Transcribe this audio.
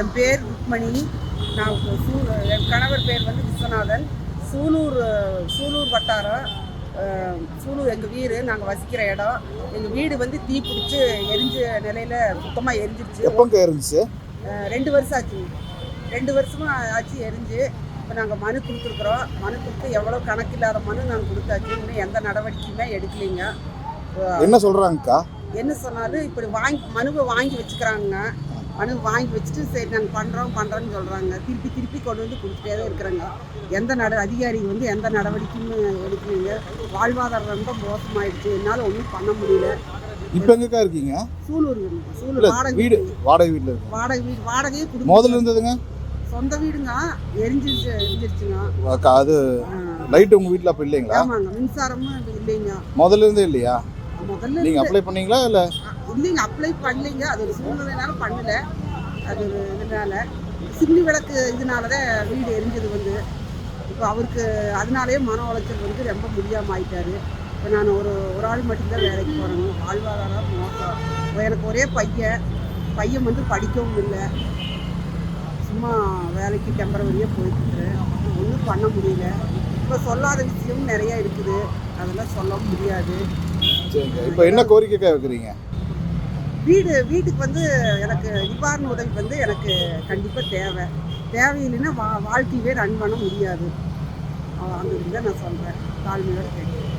என் பேர் ருக்மணி. நான் என் கணவர் பேர் வந்து விஸ்வநாதன். சூலூர் வட்டாரம். சூலூர் எங்கள் வீடு, நாங்கள் வசிக்கிற இடம். எங்கள் வீடு வந்து தீ பிடிச்சி எரிஞ்ச நிலையில் சுத்தமாக எரிஞ்சிருச்சு. எப்போங்க எரிஞ்சிச்சு? 2 வருஷம் ஆச்சு. 2 வருஷமாக ஆச்சு எரிஞ்சு. இப்போ நாங்கள் மனு கொடுத்துருக்குறோம். மனு கொடுத்து எவ்வளோ கணக்கில்லாத மனு நாங்கள் கொடுத்தாச்சு. இன்னும் எந்த நடவடிக்கையுமே எடுக்கலைங்க. என்ன சொல்கிறாங்கக்கா? என்ன சொன்னாலும் இப்படி மனுவை வாங்கி வச்சுக்கிறாங்க. மனு வாங்கி வச்சுட்டு சரி நாங்கள் பண்ணுறோன்னு சொல்கிறாங்க. திருப்பி கொண்டு வந்து கொடுத்துட்டே தான் இருக்கிறாங்க. அதிகாரி வந்து எந்த நடவடிக்கையும் எடுக்கலைங்க. வாழ்வாதாரம் ரொம்ப மோசமாயிடுச்சு. என்னால் ஒன்றும் பண்ண முடியல. இப்போ எங்கக்கா இருக்கீங்க? சூலூர் வாடகை வீட்டில் இருக்கு. வாடகையே கொடுங்க. முதல்ல இருந்ததுங்க சொந்த வீடுங்க, எரிஞ்சிருச்சுங்க. அது லைட் உங்கள் வீட்டில் அப்போ இல்லைங்களா? ஆமாங்க, மின்சாரமும் இல்லைங்க. முதல்ல இருந்தே இல்லையா? முதல்ல நீங்கள் அப்ளை பண்ணீங்களா? இல்லை இல்லைங்க, அப்ளை பண்ணலைங்க. அது ஒரு சூழ்நிலைனால பண்ணல. அது ஒரு இதனால சிம்னி விளக்கு இதனால தான் வீடு எரிஞ்சது வந்து. இப்போ அவருக்கு அதனாலேயே மன உளைச்சல் வந்து ரொம்ப முடியாமல் ஆயிட்டாரு. இப்போ நான் ஒரு ஆள் மட்டும்தான் வேலைக்கு போகிறேங்க. வாழ்வாதாரம் மோசம். எனக்கு ஒரே பையன் வந்து படிக்கவும் இல்லை. சும்மா வேலைக்கு டெம்பரவரியாக போயிட்டுருக்குறேன். ஒன்றும் பண்ண முடியல. இப்போ சொல்லாத விஷயமும் நிறையா இருக்குது. அதெல்லாம் சொல்ல முடியாது. சரிங்க. இப்போ என்ன கோரிக்கைக்காக வைக்கிறீங்க? வீட்டுக்கு வந்து எனக்கு நிவாரண உதவி வந்து எனக்கு கண்டிப்பாக தேவையில்லைன்னா வாழ்க்கையவே ரன் பண்ண முடியாது. அந்த இதுதான் நான் சொல்கிறேன். தாழ்மையோடு கேட்குறேன்.